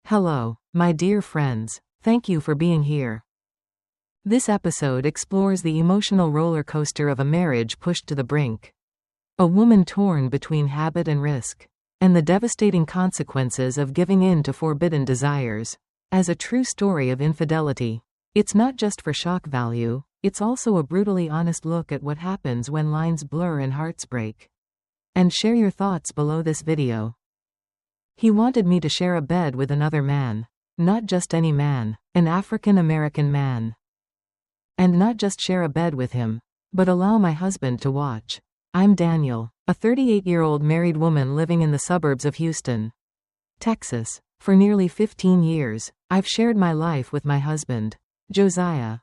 Hello, my dear friends. Thank you for being here. This episode explores the emotional roller coaster of a marriage pushed to the brink. A woman torn between habit and risk. And the devastating consequences of giving in to forbidden desires. As a true story of infidelity. It's not just for shock value, it's also a brutally honest look at what happens when lines blur and hearts break. And share your thoughts below this video. He wanted me to share a bed with another man. Not just any man, an African American man. And not just share a bed with him, but allow my husband to watch. I'm Daniel, a 38-year-old married woman living in the suburbs of Houston, Texas. For nearly 15 years, I've shared my life with my husband, Josiah.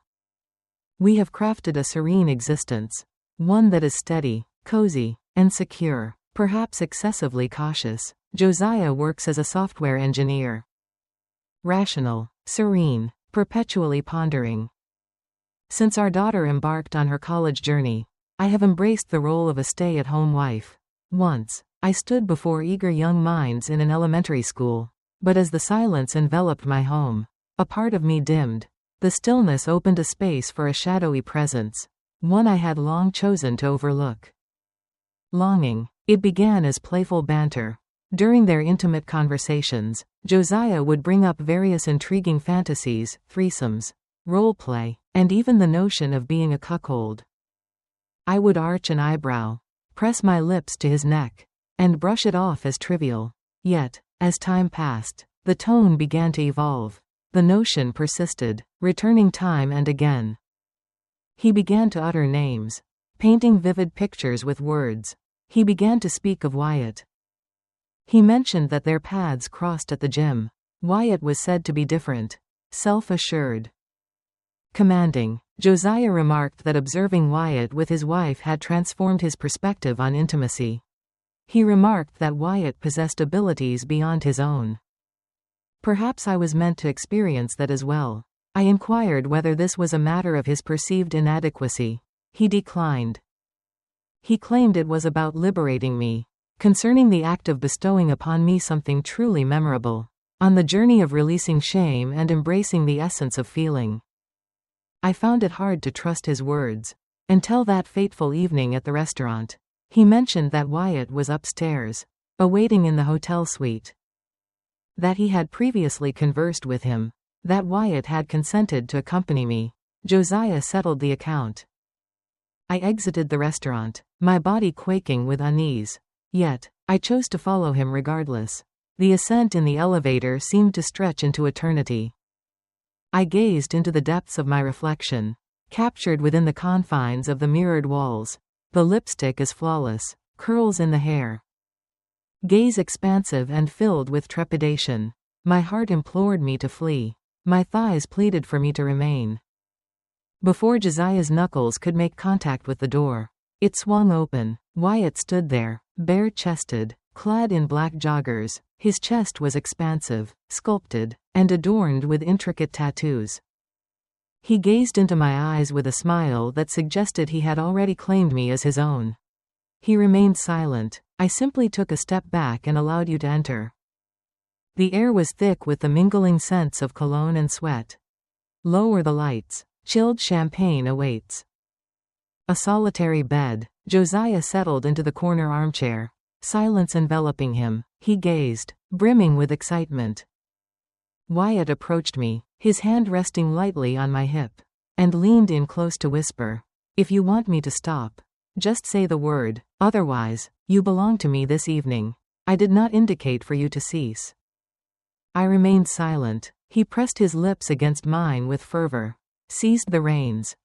We have crafted a serene existence. One that is steady, cozy, and secure, perhaps excessively cautious. Josiah works as a software engineer. Rational, serene, perpetually pondering. Since our daughter embarked on her college journey, I have embraced the role of a stay-at-home wife. Once, I stood before eager young minds in an elementary school. But as the silence enveloped my home, a part of me dimmed. The stillness opened a space for a shadowy presence, one I had long chosen to overlook. Longing. It began as playful banter. During their intimate conversations, Josiah would bring up various intriguing fantasies, threesomes, role-play, and even the notion of being a cuckold. I would arch an eyebrow, press my lips to his neck, and brush it off as trivial. Yet, as time passed, the tone began to evolve. The notion persisted, returning time and again. He began to utter names, painting vivid pictures with words. He began to speak of Wyatt. He mentioned that their paths crossed at the gym. Wyatt was said to be different, self-assured, commanding. Josiah remarked that observing Wyatt with his wife had transformed his perspective on intimacy. He remarked that Wyatt possessed abilities beyond his own. Perhaps I was meant to experience that as well. I inquired whether this was a matter of his perceived inadequacy. He declined. He claimed it was about liberating me, concerning the act of bestowing upon me something truly memorable, on the journey of releasing shame and embracing the essence of feeling. I found it hard to trust his words, until that fateful evening at the restaurant. He mentioned that Wyatt was upstairs, awaiting in the hotel suite. That he had previously conversed with him. That Wyatt had consented to accompany me. Josiah settled the account. I exited the restaurant, my body quaking with unease. Yet, I chose to follow him regardless. The ascent in the elevator seemed to stretch into eternity. I gazed into the depths of my reflection, captured within the confines of the mirrored walls. The lipstick is flawless, curls in the hair. Gaze expansive and filled with trepidation. My heart implored me to flee. My thighs pleaded for me to remain. Before Josiah's knuckles could make contact with the door, it swung open. Wyatt stood there, bare-chested, clad in black joggers. His chest was expansive, sculpted, and adorned with intricate tattoos. He gazed into my eyes with a smile that suggested he had already claimed me as his own. He remained silent. I simply took a step back and allowed you to enter. The air was thick with the mingling scents of cologne and sweat. Lower the lights. Chilled champagne awaits. A solitary bed. Josiah settled into the corner armchair. Silence enveloping him. He gazed, brimming with excitement. Wyatt approached me, his hand resting lightly on my hip, and leaned in close to whisper, "If you want me to stop, just say the word. Otherwise, you belong to me this evening. I did not indicate for you to cease." I remained silent. He pressed his lips against mine with fervor, seized the reins.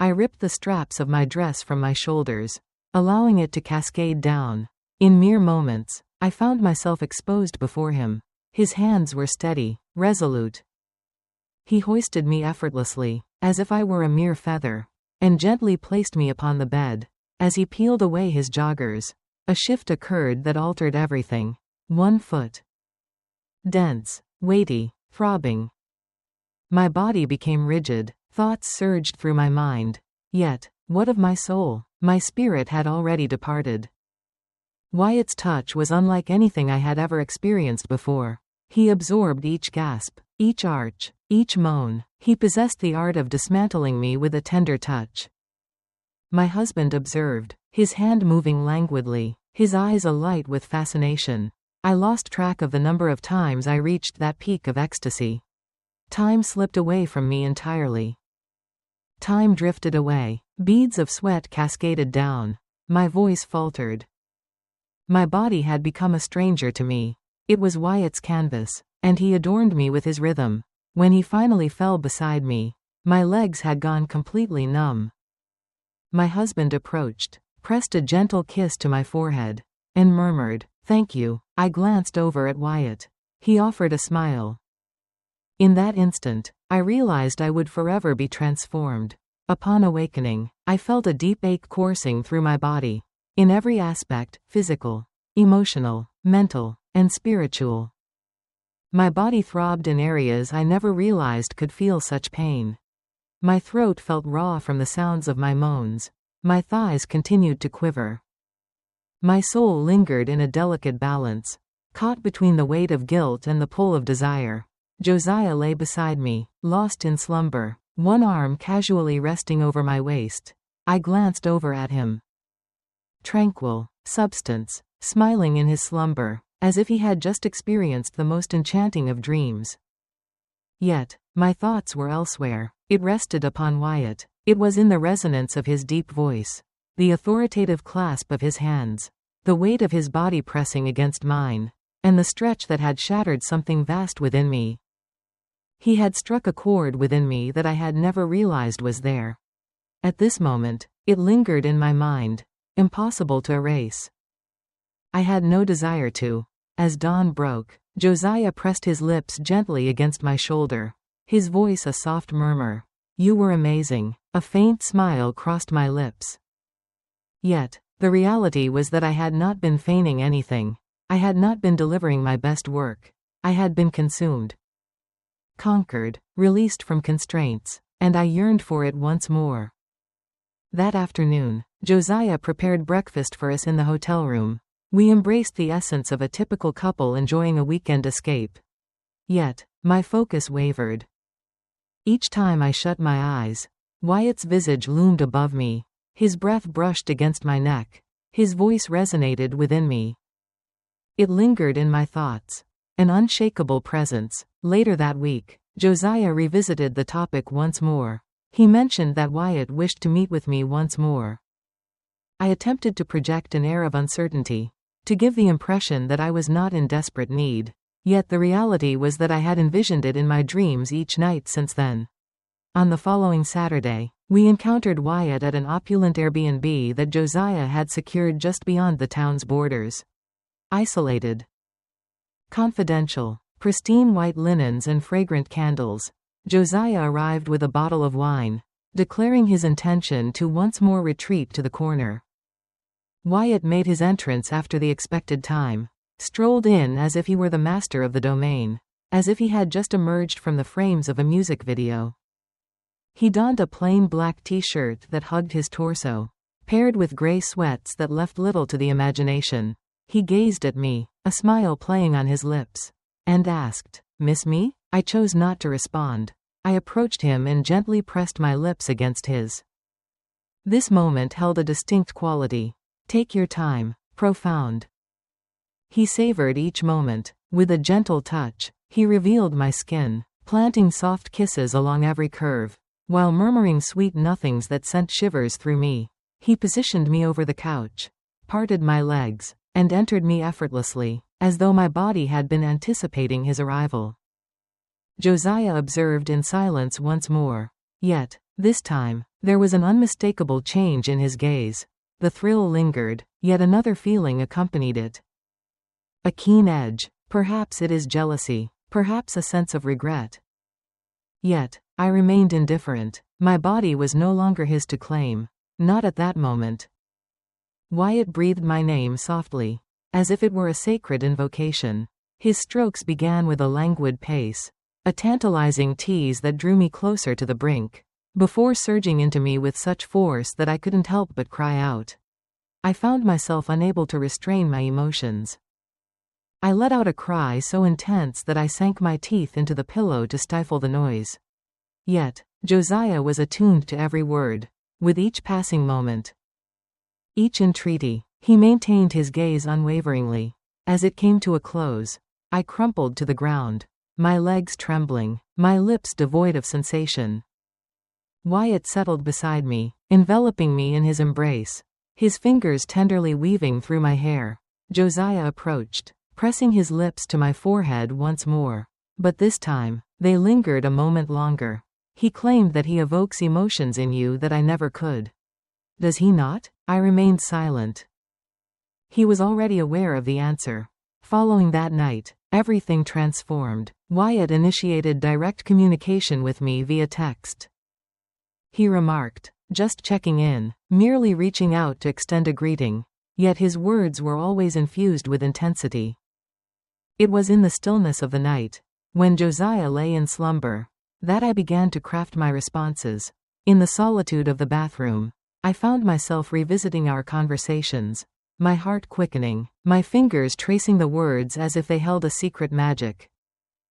I ripped the straps of my dress from my shoulders, allowing it to cascade down. In mere moments, I found myself exposed before him. His hands were steady, resolute. He hoisted me effortlessly, as if I were a mere feather, and gently placed me upon the bed. As he peeled away his joggers, a shift occurred that altered everything. One foot. Dense, weighty, throbbing. My body became rigid. Thoughts surged through my mind. Yet, what of my soul? My spirit had already departed. Wyatt's touch was unlike anything I had ever experienced before. He absorbed each gasp, each arch, each moan. He possessed the art of dismantling me with a tender touch. My husband observed, his hand moving languidly, his eyes alight with fascination. I lost track of the number of times I reached that peak of ecstasy. Time slipped away from me entirely. Time drifted away. Beads of sweat cascaded down. My voice faltered. My body had become a stranger to me. It was Wyatt's canvas, and he adorned me with his rhythm. When he finally fell beside me, my legs had gone completely numb. My husband approached, pressed a gentle kiss to my forehead, and murmured, "Thank you." I glanced over at Wyatt. He offered a smile. In that instant, I realized I would forever be transformed. Upon awakening, I felt a deep ache coursing through my body. In every aspect, physical, emotional, mental, and spiritual. My body throbbed in areas I never realized could feel such pain. My throat felt raw from the sounds of my moans. My thighs continued to quiver. My soul lingered in a delicate balance, caught between the weight of guilt and the pull of desire. Josiah lay beside me, lost in slumber, one arm casually resting over my waist. I glanced over at him. Tranquil, substance, smiling in his slumber, as if he had just experienced the most enchanting of dreams. Yet, my thoughts were elsewhere. It rested upon Wyatt. It was in the resonance of his deep voice, the authoritative clasp of his hands, the weight of his body pressing against mine, and the stretch that had shattered something vast within me. He had struck a chord within me that I had never realized was there. At this moment, it lingered in my mind, impossible to erase. I had no desire to. As dawn broke, Josiah pressed his lips gently against my shoulder, his voice a soft murmur. "You were amazing." A faint smile crossed my lips. Yet, the reality was that I had not been feigning anything. I had not been delivering my best work. I had been consumed. Conquered, released from constraints, and I yearned for it once more. That afternoon, Josiah prepared breakfast for us in the hotel room. We embraced the essence of a typical couple enjoying a weekend escape. Yet, my focus wavered. Each time I shut my eyes, Wyatt's visage loomed above me. His breath brushed against my neck. His voice resonated within me. It lingered in my thoughts, an unshakable presence. Later that week, Josiah revisited the topic once more. He mentioned that Wyatt wished to meet with me once more. I attempted to project an air of uncertainty, to give the impression that I was not in desperate need. Yet the reality was that I had envisioned it in my dreams each night since then. On the following Saturday, we encountered Wyatt at an opulent Airbnb that Josiah had secured just beyond the town's borders. Isolated. Confidential. Pristine white linens and fragrant candles. Josiah arrived with a bottle of wine, declaring his intention to once more retreat to the corner. Wyatt made his entrance after the expected time, strolled in as if he were the master of the domain, as if he had just emerged from the frames of a music video. He donned a plain black t-shirt that hugged his torso, paired with gray sweats that left little to the imagination. He gazed at me, a smile playing on his lips, and asked, "Miss me?" I chose not to respond. I approached him and gently pressed my lips against his. This moment held a distinct quality. Take your time, profound. He savored each moment. With a gentle touch, he revealed my skin, planting soft kisses along every curve, while murmuring sweet nothings that sent shivers through me. He positioned me over the couch, parted my legs, and entered me effortlessly, as though my body had been anticipating his arrival. Josiah observed in silence once more. Yet, this time, there was an unmistakable change in his gaze. The thrill lingered, yet another feeling accompanied it. A keen edge. Perhaps it is jealousy, perhaps a sense of regret. Yet, I remained indifferent. My body was no longer his to claim. Not at that moment. Wyatt breathed my name softly, as if it were a sacred invocation. His strokes began with a languid pace, a tantalizing tease that drew me closer to the brink, before surging into me with such force that I couldn't help but cry out. I found myself unable to restrain my emotions. I let out a cry so intense that I sank my teeth into the pillow to stifle the noise. Yet, Josiah was attuned to every word. With each passing moment, each entreaty, he maintained his gaze unwaveringly. As it came to a close, I crumpled to the ground, my legs trembling, my lips devoid of sensation. Wyatt settled beside me, enveloping me in his embrace, his fingers tenderly weaving through my hair. Josiah approached, pressing his lips to my forehead once more. But this time, they lingered a moment longer. He claimed that he evokes emotions in you that I never could. Does he not? I remained silent. He was already aware of the answer. Following that night, everything transformed. Wyatt initiated direct communication with me via text. He remarked, "Just checking in," merely reaching out to extend a greeting. Yet his words were always infused with intensity. It was in the stillness of the night, when Josiah lay in slumber, that I began to craft my responses. In the solitude of the bathroom, I found myself revisiting our conversations, my heart quickening, my fingers tracing the words as if they held a secret magic.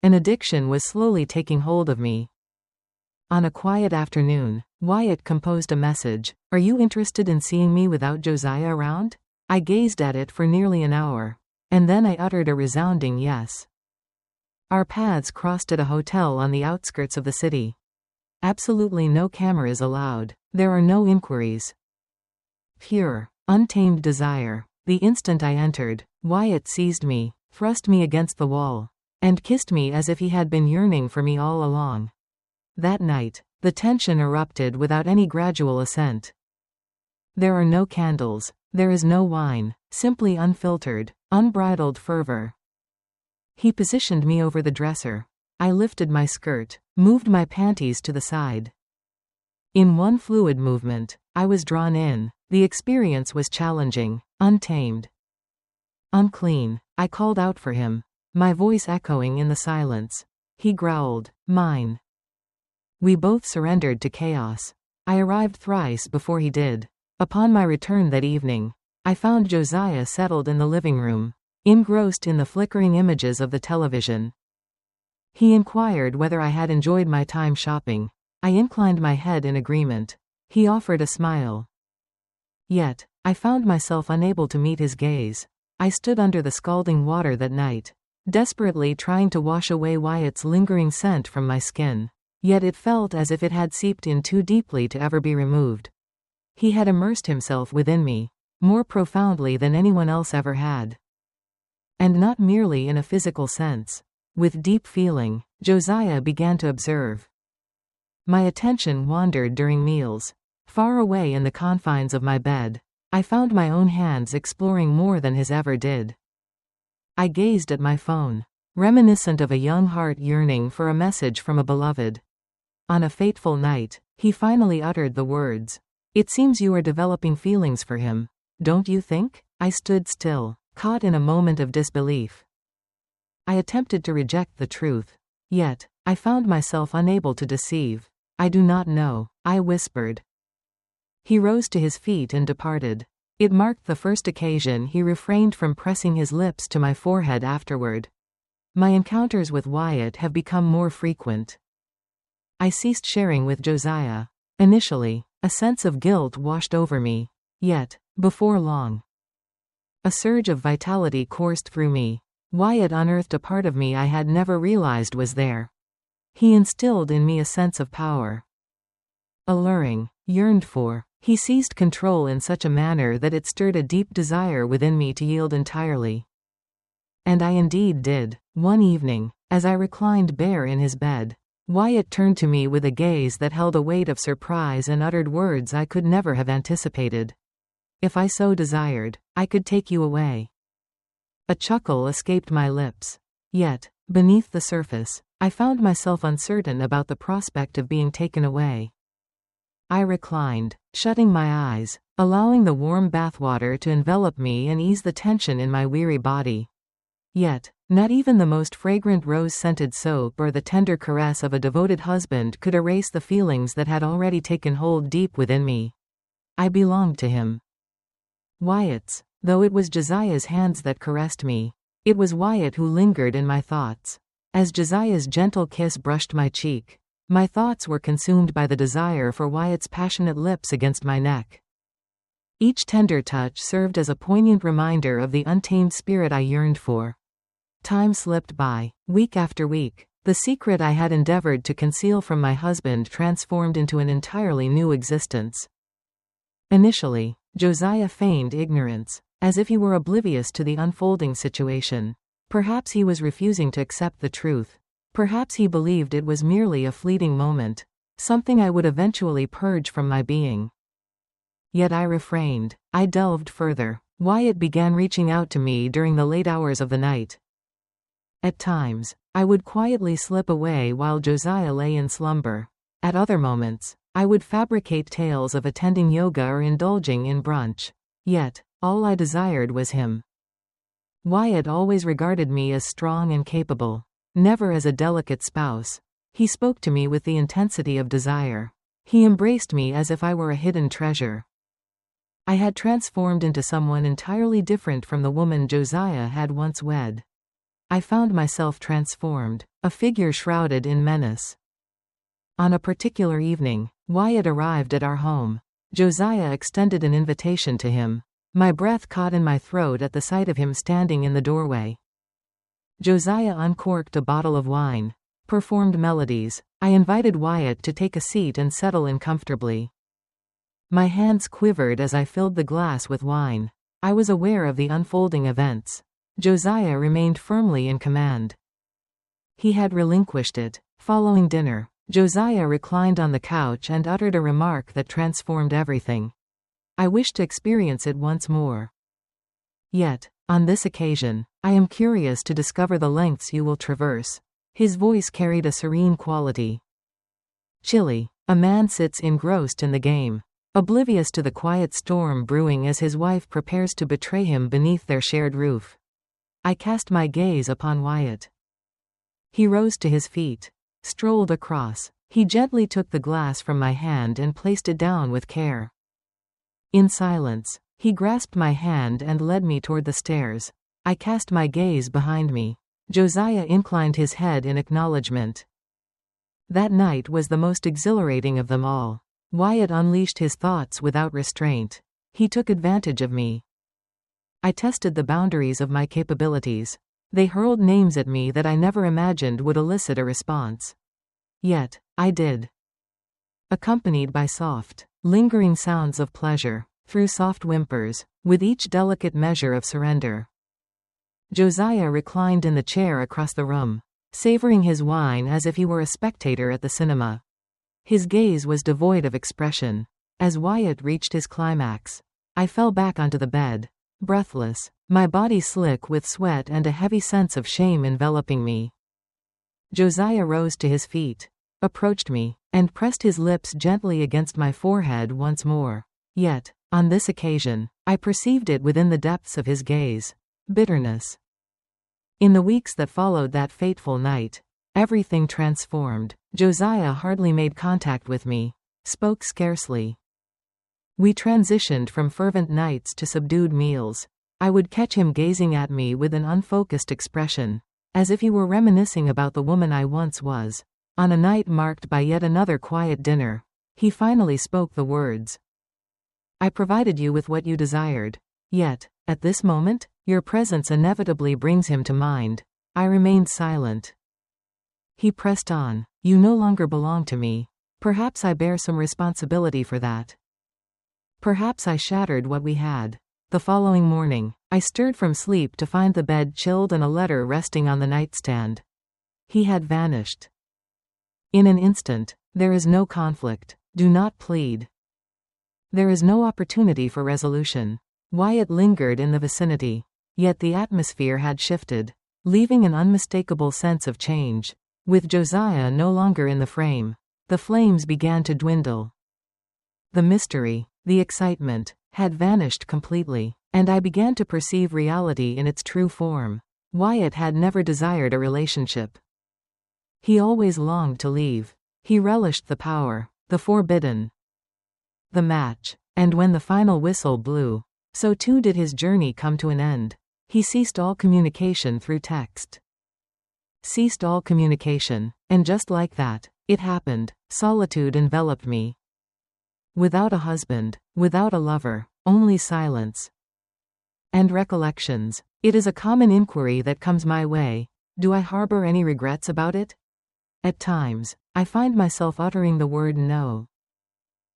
An addiction was slowly taking hold of me. On a quiet afternoon, Wyatt composed a message. "Are you interested in seeing me without Josiah around?" I gazed at it for nearly an hour, and then I uttered a resounding yes. Our paths crossed at a hotel on the outskirts of the city. Absolutely no cameras allowed. There are no inquiries. Pure, untamed desire. The instant I entered, Wyatt seized me, thrust me against the wall, and kissed me as if he had been yearning for me all along. That night, the tension erupted without any gradual ascent. There are no candles, there is no wine, simply unfiltered, unbridled fervor. He positioned me over the dresser. I lifted my skirt, moved my panties to the side. In one fluid movement, I was drawn in. The experience was challenging, untamed. "Unclean," I called out for him, my voice echoing in the silence. He growled, "Mine." We both surrendered to chaos. I arrived thrice before he did. Upon my return that evening, I found Josiah settled in the living room, engrossed in the flickering images of the television. He inquired whether I had enjoyed my time shopping. I inclined my head in agreement. He offered a smile. Yet, I found myself unable to meet his gaze. I stood under the scalding water that night, desperately trying to wash away Wyatt's lingering scent from my skin. Yet it felt as if it had seeped in too deeply to ever be removed. He had immersed himself within me, more profoundly than anyone else ever had. And not merely in a physical sense. With deep feeling, Josiah began to observe. My attention wandered during meals. Far away in the confines of my bed, I found my own hands exploring more than his ever did. I gazed at my phone, reminiscent of a young heart yearning for a message from a beloved. On a fateful night, he finally uttered the words, "It seems you are developing feelings for him, don't you think?" I stood still, caught in a moment of disbelief. I attempted to reject the truth. Yet, I found myself unable to deceive. "I do not know," I whispered. He rose to his feet and departed. It marked the first occasion he refrained from pressing his lips to my forehead afterward. My encounters with Wyatt have become more frequent. I ceased sharing with Josiah. Initially, a sense of guilt washed over me. Yet, before long, a surge of vitality coursed through me. Wyatt unearthed a part of me I had never realized was there. He instilled in me a sense of power. Alluring, yearned for. He seized control in such a manner that it stirred a deep desire within me to yield entirely. And I indeed did. One evening, as I reclined bare in his bed, Wyatt turned to me with a gaze that held a weight of surprise and uttered words I could never have anticipated. "If I so desired, I could take you away." A chuckle escaped my lips. Yet, beneath the surface, I found myself uncertain about the prospect of being taken away. I reclined, shutting my eyes, allowing the warm bathwater to envelop me and ease the tension in my weary body. Yet, not even the most fragrant rose-scented soap or the tender caress of a devoted husband could erase the feelings that had already taken hold deep within me. I belonged to him. Wyatt's, though it was Josiah's hands that caressed me. It was Wyatt who lingered in my thoughts. As Josiah's gentle kiss brushed my cheek, my thoughts were consumed by the desire for Wyatt's passionate lips against my neck. Each tender touch served as a poignant reminder of the untamed spirit I yearned for. Time slipped by. Week after week, the secret I had endeavored to conceal from my husband transformed into an entirely new existence. Initially, Josiah feigned ignorance, as if he were oblivious to the unfolding situation. Perhaps he was refusing to accept the truth. Perhaps he believed it was merely a fleeting moment, something I would eventually purge from my being. Yet I refrained. I delved further. Wyatt began reaching out to me during the late hours of the night. At times, I would quietly slip away while Josiah lay in slumber. At other moments, I would fabricate tales of attending yoga or indulging in brunch. Yet, all I desired was him. Wyatt always regarded me as strong and capable, never as a delicate spouse. He spoke to me with the intensity of desire. He embraced me as if I were a hidden treasure. I had transformed into someone entirely different from the woman Josiah had once wed. I found myself transformed, a figure shrouded in menace. On a particular evening, Wyatt arrived at our home. Josiah extended an invitation to him. My breath caught in my throat at the sight of him standing in the doorway. Josiah uncorked a bottle of wine, performed melodies. I invited Wyatt to take a seat and settle in comfortably. My hands quivered as I filled the glass with wine. I was aware of the unfolding events. Josiah remained firmly in command. He had relinquished it. Following dinner, Josiah reclined on the couch and uttered a remark that transformed everything. I wished to experience it once more. Yet, on this occasion, I am curious to discover the lengths you will traverse. His voice carried a serene quality. Chilly, a man sits engrossed in the game, oblivious to the quiet storm brewing as his wife prepares to betray him beneath their shared roof. I cast my gaze upon Wyatt. He rose to his feet, strolled across. He gently took the glass from my hand and placed it down with care. In silence, he grasped my hand and led me toward the stairs. I cast my gaze behind me. Josiah inclined his head in acknowledgement. That night was the most exhilarating of them all. Wyatt unleashed his thoughts without restraint. He took advantage of me. I tested the boundaries of my capabilities. They hurled names at me that I never imagined would elicit a response. Yet, I did. Accompanied by soft, lingering sounds of pleasure, through soft whimpers, with each delicate measure of surrender. Josiah reclined in the chair across the room, savoring his wine as if he were a spectator at the cinema. His gaze was devoid of expression. As Wyatt reached his climax, I fell back onto the bed, breathless, my body slick with sweat and a heavy sense of shame enveloping me. Josiah rose to his feet, approached me, and pressed his lips gently against my forehead once more. Yet, on this occasion, I perceived it within the depths of his gaze. Bitterness. In the weeks that followed that fateful night, everything transformed. Josiah hardly made contact with me, spoke scarcely. We transitioned from fervent nights to subdued meals. I would catch him gazing at me with an unfocused expression, as if he were reminiscing about the woman I once was. On a night marked by yet another quiet dinner, he finally spoke the words. I provided you with what you desired. Yet, at this moment, your presence inevitably brings him to mind. I remained silent. He pressed on. You no longer belong to me. Perhaps I bear some responsibility for that. Perhaps I shattered what we had. The following morning, I stirred from sleep to find the bed chilled and a letter resting on the nightstand. He had vanished. In an instant, there is no conflict. Do not plead. There is no opportunity for resolution. Wyatt lingered in the vicinity. Yet the atmosphere had shifted, leaving an unmistakable sense of change. With Josiah no longer in the frame, the flames began to dwindle. The mystery, the excitement, had vanished completely, and I began to perceive reality in its true form. Wyatt had never desired a relationship. He always longed to leave. He relished the power, the forbidden. The match, and when the final whistle blew, so too did his journey come to an end. He ceased all communication through text. Ceased all communication. And just like that, it happened. Solitude enveloped me. Without a husband, without a lover, only silence. And recollections. It is a common inquiry that comes my way. Do I harbor any regrets about it? At times, I find myself uttering the word no.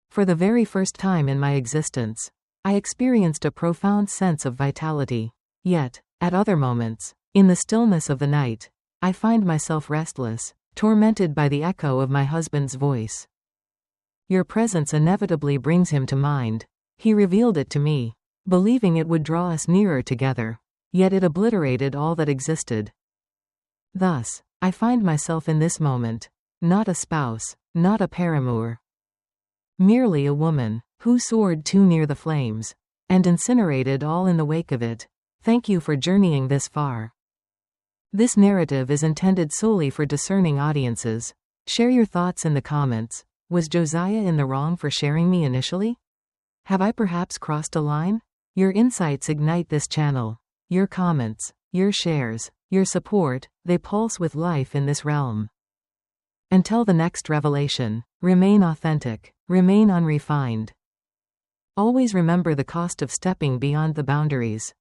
For the very first time in my existence, I experienced a profound sense of vitality. Yet, at other moments, in the stillness of the night, I find myself restless, tormented by the echo of my husband's voice. Your presence inevitably brings him to mind. He revealed it to me, believing it would draw us nearer together. Yet it obliterated all that existed. Thus, I find myself in this moment, not a spouse, not a paramour. Merely a woman, who soared too near the flames, and incinerated all in the wake of it. Thank you for journeying this far. This narrative is intended solely for discerning audiences. Share your thoughts in the comments. Was Josiah in the wrong for sharing me initially? Have I perhaps crossed a line? Your insights ignite this channel. Your comments, your shares, your support, they pulse with life in this realm. Until the next revelation, remain authentic, remain unrefined. Always remember the cost of stepping beyond the boundaries.